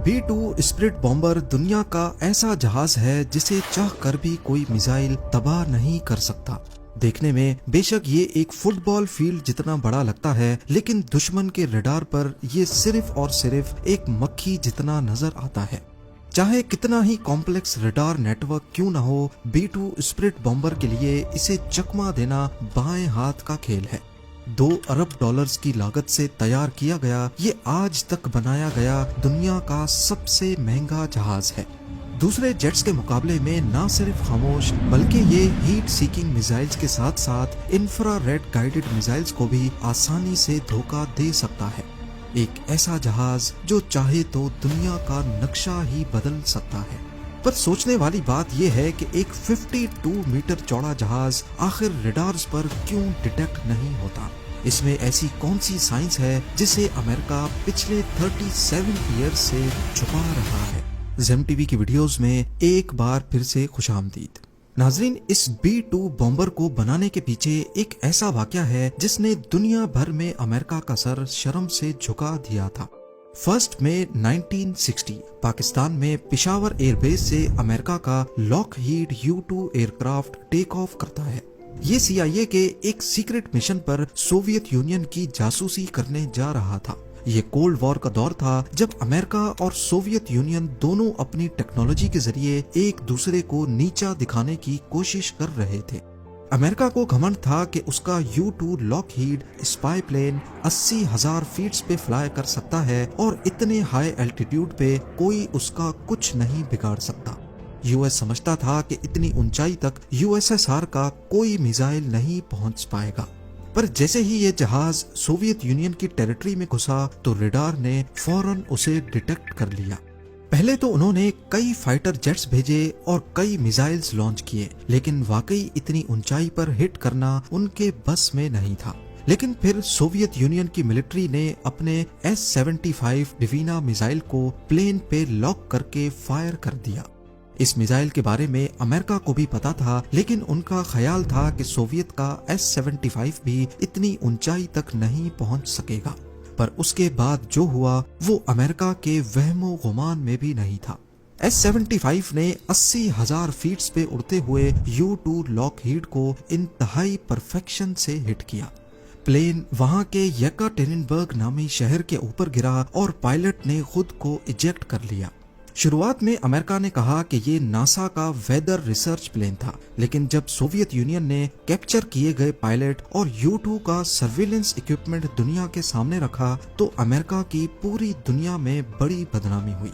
B-2 spirit bomber दुनिया का ऐसा जहाज है जिसे चाह कर भी कोई मिसाइल तबाह नहीं कर सकता। देखने में बेशक ये एक फुटबॉल फील्ड जितना बड़ा लगता है, लेकिन दुश्मन के रडार पर ये सिर्फ और सिर्फ एक मक्खी जितना नजर आता है। चाहे कितना ही कॉम्प्लेक्स रडार नेटवर्क क्यों न हो, B-2 स्पिरिट बॉम्बर के लिए इसे चकमा देना बाएं हाथ का खेल है। $2 अरब की लागत से तैयार किया गया ये आज तक बनाया गया दुनिया का सबसे महंगा जहाज है। दूसरे जेट्स के मुकाबले में न सिर्फ खामोश बल्कि ये हीट सीकिंग मिसाइल्स के साथ साथ इंफ्रारेड गाइडेड मिसाइल्स को भी आसानी से धोखा दे सकता है। एक ऐसा जहाज जो चाहे तो दुनिया का नक्शा ही बदल सकता है। पर सोचने वाली बात यह है कि एक 52 मीटर चौड़ा जहाज आखिर रडार्स पर क्यों डिटेक्ट नहीं होता। इसमें ऐसी कौन सी साइंस है जिसे अमेरिका पिछले 37 ईयर्स से छुपा रहा है। ज़ेम टीवी की वीडियोस में एक बार फिर से खुशामदीद। नाजरीन, इस B-2 बॉम्बर को बनाने के पीछे एक ऐसा वाकया है जिसने दुनिया भर में अमेरिका का सर शर्म से झुका दिया था। 1 मई 1960 पाकिस्तान में पिशावर एयरबेस से अमेरिका का Lockheed U-2 aircraft take off करता है। ये CIA के एक सीक्रेट मिशन पर सोवियत यूनियन की जासूसी करने जा रहा था। ये कोल्ड वॉर का दौर था जब अमेरिका और सोवियत यूनियन दोनों अपनी टेक्नोलॉजी के जरिए एक दूसरे को नीचा दिखाने की कोशिश कर रहे थे। अमेरिका को घमंड था कि उसका U-2 Lockheed spy plane 80,000 feet पे फ्लाई कर सकता है और इतने हाई एल्टीट्यूड पे कोई उसका कुछ नहीं बिगाड़ सकता। US समझता था कि इतनी ऊंचाई तक USSR का कोई मिसाइल नहीं पहुंच पाएगा। पर जैसे ही ये जहाज सोवियत यूनियन की टेरिटरी में घुसा तो रडार ने फौरन उसे डिटेक्ट कर लिया। पहले तो उन्होंने कई फाइटर जेट्स भेजे और कई मिसाइल्स लॉन्च किए, लेकिन वाकई इतनी ऊंचाई पर हिट करना उनके बस में नहीं था। लेकिन फिर सोवियत यूनियन की मिलिट्री ने अपने S-75 डिवीना मिसाइल को प्लेन पे लॉक करके फायर कर दिया। इस मिसाइल के बारे में अमेरिका को भी पता था, लेकिन उनका ख्याल था कि सोवियत का S-75 भी इतनी ऊंचाई तक नहीं पहुंच सकेगा। पर उसके बाद जो हुआ वो अमेरिका के वहमो गुमान में भी नहीं था। S-75 ने 80,000 फीट पे उड़ते हुए U-2 लॉकहीड को इंतहाई परफेक्शन से हिट किया। प्लेन वहां के येकाटेरिनबर्ग नामी शहर के ऊपर गिरा और पायलट ने खुद को इजेक्ट कर लिया। शुरुआत में अमेरिका ने कहा कि ये नासा का वेदर रिसर्च प्लेन था, लेकिन जब सोवियत यूनियन ने कैप्चर किए गए पायलट और U-2 का सर्विलेंस इक्विपमेंट दुनिया के सामने रखा तो अमेरिका की पूरी दुनिया में बड़ी बदनामी हुई।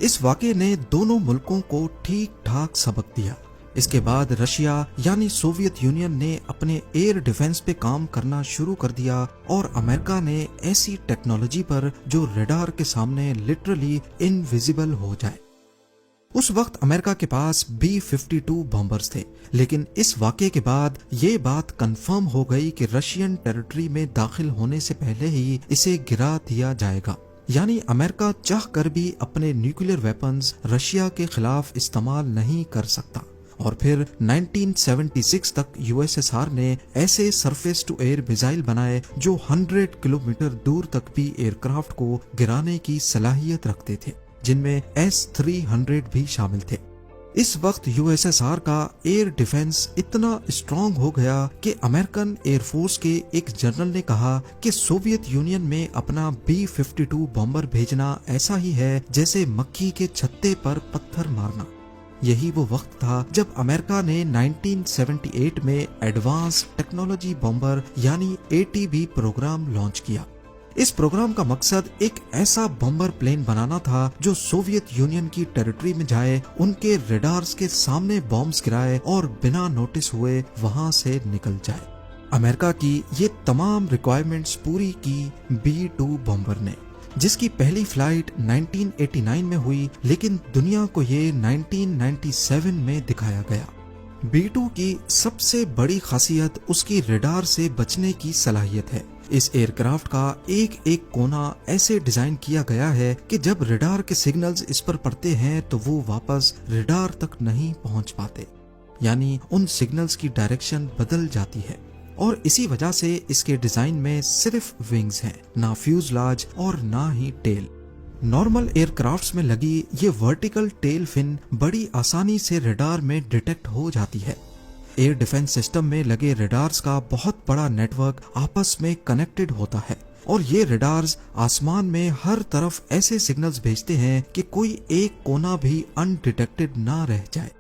इस वाक़े ने दोनों मुल्कों को ठीक ठाक सबक दिया। इसके बाद रशिया यानी सोवियत यूनियन ने अपने एयर डिफेंस पे काम करना शुरू कर दिया और अमेरिका ने ऐसी टेक्नोलॉजी पर जो रडार के सामने लिटरली इनविजिबल हो जाए। उस वक्त अमेरिका के पास B-52 बॉम्बर्स थे, लेकिन इस वाक़े के बाद ये बात कंफर्म हो गई कि रशियन टेरिटरी में दाखिल होने से पहले ही इसे गिरा दिया जाएगा। यानी अमेरिका चाह कर भी अपने न्यूक्लियर वेपन्स रशिया के खिलाफ इस्तेमाल नहीं कर सकता। और फिर 1976 तक USSR ने ऐसे सरफेस टू एयर मिसाइल बनाए जो 100 किलोमीटर दूर तक भी एयरक्राफ्ट को गिराने की सलाहियत रखते थे, जिनमें S-300 भी शामिल थे। इस वक्त USSR का एयर डिफेंस इतना स्ट्रांग हो गया कि अमेरिकन एयरफोर्स के एक जनरल ने कहा कि सोवियत यूनियन में अपना B-52 बॉम्बर भेजना ऐसा ही है जैसे मक्खी के छत्ते पर पत्थर मारना। यही वो वक्त था जब अमेरिका ने 1978 में एडवांस टेक्नोलॉजी बॉम्बर यानी ATB प्रोग्राम लॉन्च किया। इस प्रोग्राम का मकसद एक ऐसा बॉम्बर प्लेन बनाना था जो सोवियत यूनियन की टेरिटरी में जाए, उनके रडार्स के सामने बॉम्ब्स गिराए और बिना नोटिस हुए वहां से निकल जाए। अमेरिका की ये तमाम रिक्वायरमेंट्स पूरी की B-2 बॉम्बर ने, जिसकी पहली फ्लाइट 1989 में हुई, लेकिन दुनिया को ये 1997 में दिखाया गया। B-2 की सबसे बड़ी खासियत उसकी रडार से बचने की सलाहियत है। इस एयरक्राफ्ट का एक एक कोना ऐसे डिजाइन किया गया है कि जब रडार के सिग्नल्स इस पर पड़ते हैं तो वो वापस रडार तक नहीं पहुंच पाते, यानी उन सिग्नल्स की डायरेक्शन बदल जाती है। और इसी वजह से इसके डिजाइन में सिर्फ विंग्स हैं, ना फ्यूजलाज और ना ही टेल। नॉर्मल एयरक्राफ्ट्स में लगी ये वर्टिकल टेल फिन बड़ी आसानी से रडार में डिटेक्ट हो जाती है। एयर डिफेंस सिस्टम में लगे रडार्स का बहुत बड़ा नेटवर्क आपस में कनेक्टेड होता है और ये रडार्स आसमान में हर तरफ ऐसे सिग्नल्स भेजते हैं कि कोई एक कोना भी अनडिटेक्टेड ना रह जाए।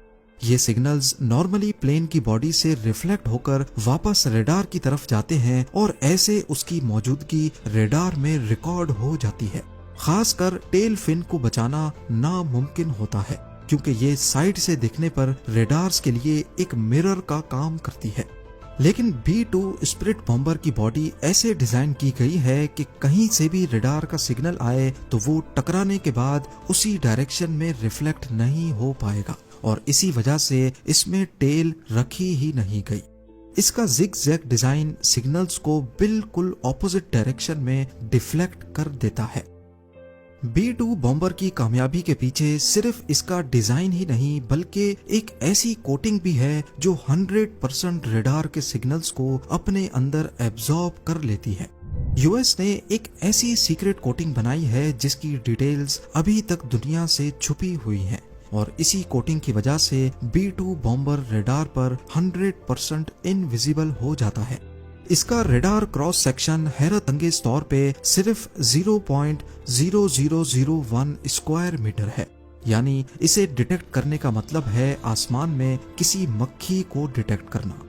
ये सिग्नल्स नॉर्मली प्लेन की बॉडी से रिफ्लेक्ट होकर वापस रडार की तरफ जाते हैं और ऐसे उसकी मौजूदगी रडार में रिकॉर्ड हो जाती है। खासकर टेल फिन को बचाना नामुमकिन होता है क्योंकि ये साइड से दिखने पर रडार्स के लिए एक मिरर का काम करती है। लेकिन B-2 स्पिरिट बॉम्बर की बॉडी ऐसे डिजाइन की गई है कि कहीं से भी रडार का सिग्नल आए तो वो टकराने के बाद उसी डायरेक्शन में रिफ्लेक्ट नहीं हो पाएगा और इसी वजह से इसमें टेल रखी ही नहीं गई। इसका जिग-जैग डिजाइन सिग्नल्स को बिल्कुल ऑपोजिट डायरेक्शन में डिफ्लेक्ट कर देता है। B-2 बॉम्बर की कामयाबी के पीछे सिर्फ इसका डिजाइन ही नहीं बल्कि एक ऐसी कोटिंग भी है जो 100% रडार के सिग्नल्स को अपने अंदर एब्जॉर्ब कर लेती है। यूएस ने एक ऐसी सीक्रेट कोटिंग बनाई है जिसकी डिटेल्स अभी तक दुनिया से छुपी हुई हैं और इसी कोटिंग की वजह से B-2 बॉम्बर रडार पर 100% इनविजिबल हो जाता है। इसका रडार क्रॉस सेक्शन हैरत अंगेज तौर पे सिर्फ 0.0001 स्क्वायर मीटर है, यानी इसे डिटेक्ट करने का मतलब है आसमान में किसी मक्खी को डिटेक्ट करना।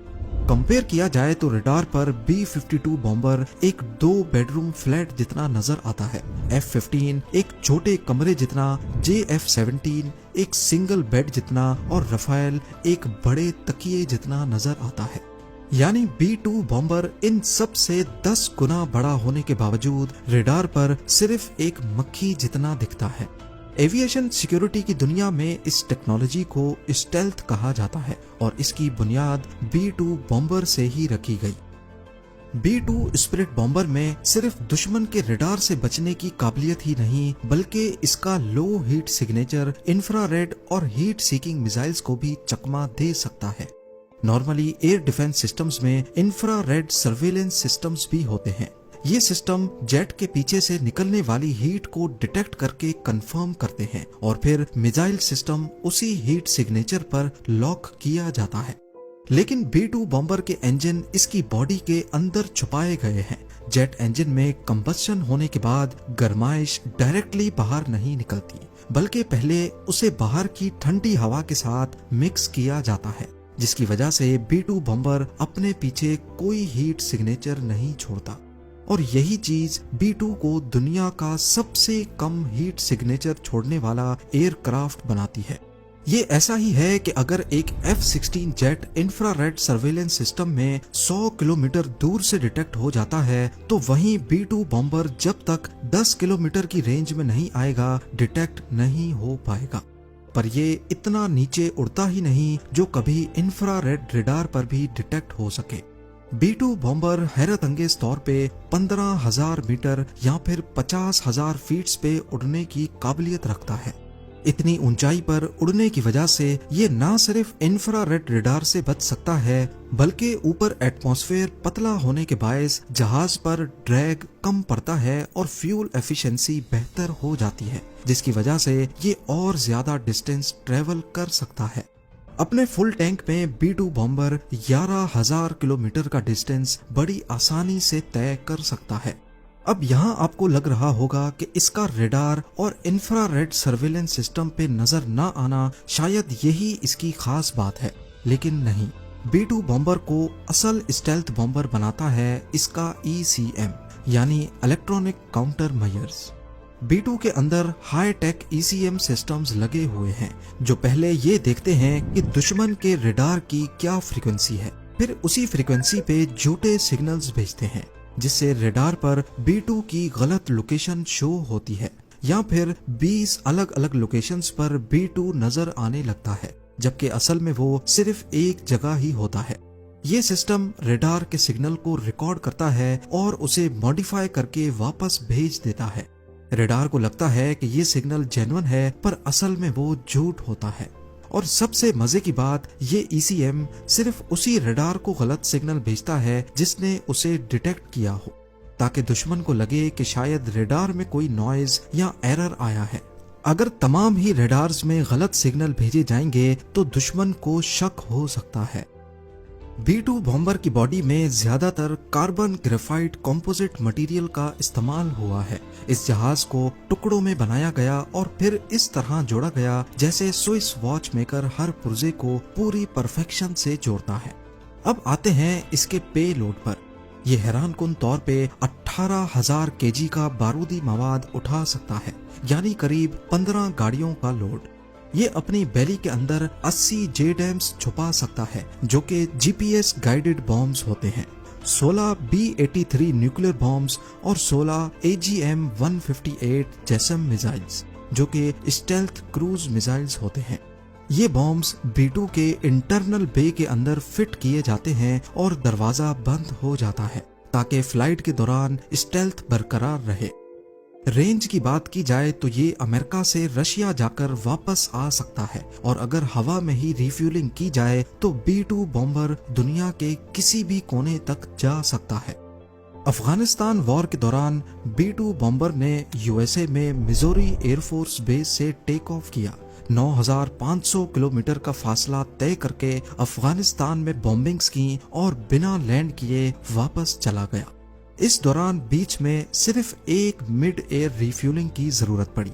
कंपेयर किया जाए तो रडार पर B-52 बॉम्बर एक 2 बेडरूम फ्लैट जितना नजर आता है, F-15 एक छोटे कमरे जितना, JF-17 एक सिंगल बेड जितना और रफाएल एक बड़े तकिए जितना नजर आता है। यानी B-2 बॉम्बर इन सब से 10 गुना बड़ा होने के बावजूद रडार पर सिर्फ एक मक्खी जितना दिखता है। एविएशन सिक्योरिटी की दुनिया में इस टेक्नोलॉजी को स्टेल्थ कहा जाता है और इसकी बुनियाद B-2 बॉम्बर से ही रखी गई। B-2 स्पिरिट बॉम्बर में सिर्फ दुश्मन के रडार से बचने की काबिलियत ही नहीं बल्कि इसका लो हीट सिग्नेचर इंफ्रारेड और हीट सीकिंग मिसाइल्स को भी चकमा दे सकता है। नॉर्मली एयर डिफेंस सिस्टम्स में इंफ्रारेड सर्वेलेंस सिस्टम्स भी होते हैं। ये सिस्टम जेट के पीछे से निकलने वाली हीट को डिटेक्ट करके कंफर्म करते हैं और फिर मिसाइल सिस्टम उसी हीट सिग्नेचर पर लॉक किया जाता है। लेकिन B-2 बॉम्बर के इंजन इसकी बॉडी के अंदर छुपाए गए हैं। जेट इंजन में कंबस्शन होने के बाद गर्माइश डायरेक्टली बाहर नहीं निकलती बल्कि पहले उसे बाहर की ठंडी हवा के साथ मिक्स किया जाता है, जिसकी वजह से B-2 बॉम्बर अपने पीछे कोई हीट सिग्नेचर नहीं छोड़ता और यही चीज B-2 को दुनिया का सबसे कम हीट सिग्नेचर छोड़ने वाला एयरक्राफ्ट बनाती है। ये ऐसा ही है कि अगर एक F-16 jet infrared surveillance system में 100 किलोमीटर दूर से डिटेक्ट हो जाता है तो वहीं B-2 बॉम्बर जब तक 10 किलोमीटर की रेंज में नहीं आएगा डिटेक्ट नहीं हो पाएगा। पर ये इतना नीचे उड़ता ही नहीं जो कभी इंफ्रारेड रडार पर भी डिटेक्ट हो सके। B-2 बॉम्बर हैरत अंगेज तौर पे 15,000 मीटर या फिर 50,000 फीट पे उड़ने की काबिलियत रखता है। इतनी ऊंचाई पर उड़ने की वजह से ये ना सिर्फ इंफ्रारेड रडार से बच सकता है बल्कि ऊपर एटमॉस्फेयर पतला होने के बायस जहाज पर ड्रैग कम पड़ता है और फ्यूल एफिशिएंसी बेहतर हो जाती है, जिसकी वजह से ये और ज्यादा डिस्टेंस ट्रेवल कर सकता है। अपने फुल टैंक में B-2 बॉम्बर 11,000 किलोमीटर का डिस्टेंस बड़ी आसानी से तय कर सकता है। अब यहाँ आपको लग रहा होगा कि इसका रडार और इंफ्रारेड सर्वेलेंस सिस्टम पे नजर न आना शायद यही इसकी खास बात है, लेकिन नहीं। B-2 बॉम्बर को असल स्टेल्थ बॉम्बर बनाता है इसका ECM यानी इलेक्ट्रॉनिक काउंटर मेजर्स। B-2 के अंदर हाई टेक ECM सिस्टम्स लगे हुए हैं जो पहले ये देखते हैं कि दुश्मन के रडार की क्या फ्रीक्वेंसी है, फिर उसी फ्रीक्वेंसी पे झूठे सिग्नल्स भेजते हैं जिससे रडार पर B-2 की गलत लोकेशन शो होती है या फिर 20 अलग अलग लोकेशंस पर B-2 नजर आने लगता है जबकि असल में वो सिर्फ एक जगह ही होता है। ये सिस्टम रडार के सिग्नल को रिकॉर्ड करता है और उसे मॉडिफाई करके वापस भेज देता है। रडार को लगता है कि ये सिग्नल जेन्युइन है पर असल में वो झूठ होता है। और सबसे मजे की बात, ये ECM सिर्फ उसी रडार को गलत सिग्नल भेजता है जिसने उसे डिटेक्ट किया हो। ताकि दुश्मन को लगे कि शायद रेडार में कोई नॉइज या एरर आया है। अगर तमाम ही रेडार्स में गलत सिग्नल भेजे जाएंगे तो दुश्मन को शक हो सकता है। B-2 बॉम्बर की बॉडी में ज्यादातर कार्बन ग्रेफाइट कंपोजिट मटेरियल का इस्तेमाल हुआ है। इस जहाज को टुकड़ों में बनाया गया और फिर इस तरह जोड़ा गया जैसे स्विस वॉच मेकर हर पुर्जे को पूरी परफेक्शन से जोड़ता है। अब आते हैं इसके पे लोड पर। ये हैरानकुन तौर पे 18,000 केजी का बारूदी मवाद उठा सकता है, यानी करीब 15 गाड़ियों का लोड। ये अपनी बैली के अंदर 80 जेडैम्स छुपा सकता है, जो कि GPS गाइडेड बॉम्ब्स होते हैं, 16 B-83 न्यूक्लियर बॉम्ब्स और 16 AGM-158 जैसम मिसाइल्स, जो कि स्टेल्थ क्रूज मिसाइल्स होते हैं। ये बॉम्ब्स B-2 के इंटरनल बे के अंदर फिट किए जाते हैं और दरवाजा बंद हो जाता है ताकि फ्लाइट के दौरान स्टेल्थ बरकरार रहे। रेंज की बात की जाए तो ये अमेरिका से रशिया जाकर वापस आ सकता है, और अगर हवा में ही रिफ्यूलिंग की जाए तो B-2 बॉम्बर दुनिया के किसी भी कोने तक जा सकता है। अफगानिस्तान वॉर के दौरान B-2 बॉम्बर ने USA में मिजोरी एयरफोर्स बेस से टेक ऑफ किया। 9,500 किलोमीटर का फासला तय करके अफगानिस्तान में बॉम्बिंग्स की और बिना लैंड किए वापस चला गया। इस दौरान बीच में सिर्फ एक मिड एयर रिफ्यूलिंग की जरूरत पड़ी।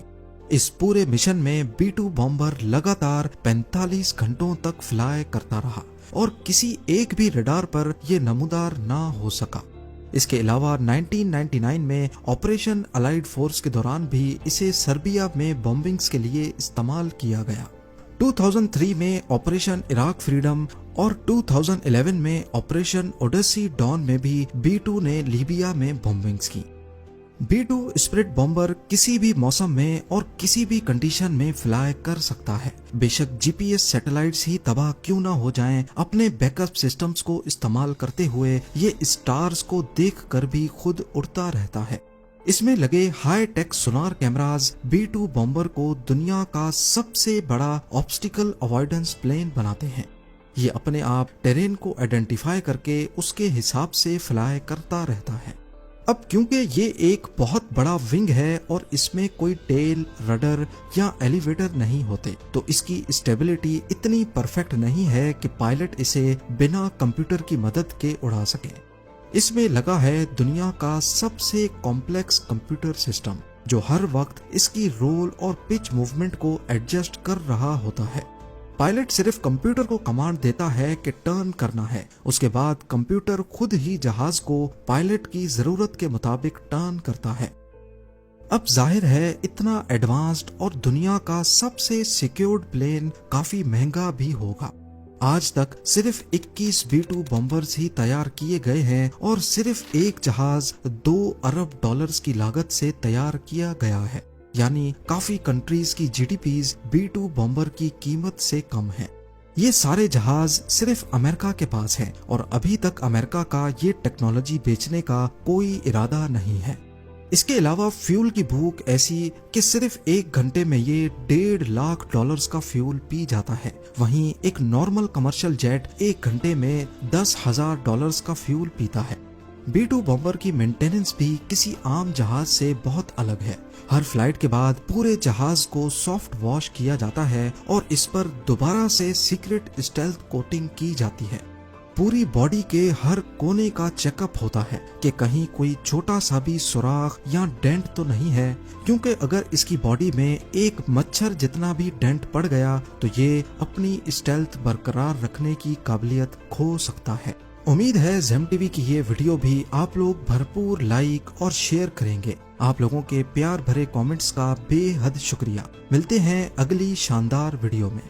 इस पूरे मिशन में B-2 बॉम्बर लगातार 45 घंटों तक फ्लाई करता रहा और किसी एक भी रडार पर यह नमूदार ना हो सका। इसके अलावा 1999 में ऑपरेशन अलाइड फोर्स के दौरान भी इसे सर्बिया में बॉम्बिंग्स के लिए इस्तेमाल किया गया। 2003 में ऑपरेशन इराक फ्रीडम और 2011 में ऑपरेशन ओडेसी डॉन में भी B-2 ने लीबिया में बॉम्बिंग्स की। B-2 स्पिरिट बॉम्बर किसी भी मौसम में और किसी भी कंडीशन में फ्लाई कर सकता है। बेशक GPS सैटेलाइट्स ही तबाह क्यों ना हो जाएं, अपने बैकअप सिस्टम्स को इस्तेमाल करते हुए ये स्टार्स को देखकर भी खुद उड़ता रहता है। इसमें लगे हाई टेक सोनार कैमराज B-2 बॉम्बर को दुनिया का सबसे बड़ा ऑब्स्टिकल अवॉइडेंस प्लेन बनाते हैं। ये अपने आप टेरेन को आइडेंटिफाई करके उसके हिसाब से फ्लाई करता रहता है। अब क्योंकि ये एक बहुत बड़ा विंग है और इसमें कोई टेल, रडर या एलिवेटर नहीं होते, तो इसकी स्टेबिलिटी इतनी परफेक्ट नहीं है कि पायलट इसे बिना कंप्यूटर की मदद के उड़ा सके। इसमें लगा है दुनिया का सबसे कॉम्प्लेक्स कंप्यूटर सिस्टम, जो हर वक्त इसकी रोल और पिच मूवमेंट को एडजस्ट कर रहा होता है। पायलट सिर्फ कंप्यूटर को कमांड देता है कि टर्न करना है, उसके बाद कंप्यूटर खुद ही जहाज को पायलट की जरूरत के मुताबिक टर्न करता है। अब जाहिर है इतना एडवांस्ड और दुनिया का सबसे सिक्योर्ड प्लेन काफी महंगा भी होगा। आज तक सिर्फ 21 B-2 बॉम्बर्स ही तैयार किए गए हैं और सिर्फ एक जहाज $2 अरब की लागत से तैयार किया गया है, यानी काफी कंट्रीज की GDPs B-2 बॉम्बर की कीमत से कम है। ये सारे जहाज सिर्फ अमेरिका के पास हैं और अभी तक अमेरिका का ये टेक्नोलॉजी बेचने का कोई इरादा नहीं है। इसके अलावा फ्यूल की भूख ऐसी कि सिर्फ 1 घंटे में ये $1.5 लाख का फ्यूल पी जाता है। वहीं एक नॉर्मल कमर्शियल जेट 1 घंटे में $10,000 का फ्यूल पीता है। B-2 बॉम्बर की मेंटेनेंस भी किसी आम जहाज से बहुत अलग है। हर फ्लाइट के बाद पूरे जहाज को सॉफ्ट वॉश किया जाता है और इस पर दोबारा से सीक्रेट स्टेल्थ कोटिंग की जाती है। पूरी बॉडी के हर कोने का चेकअप होता है कि कहीं कोई छोटा सा भी सुराख या डेंट तो नहीं है, क्योंकि अगर इसकी बॉडी में एक मच्छर जितना भी डेंट पड़ गया तो ये अपनी स्टेल्थ बरकरार रखने की काबिलियत खो सकता है। उम्मीद है ज़ेम टीवी की ये वीडियो भी आप लोग भरपूर लाइक और शेयर करेंगे। आप लोगों के प्यार भरे कमेंट्स का बेहद शुक्रिया। मिलते हैं अगली शानदार वीडियो में।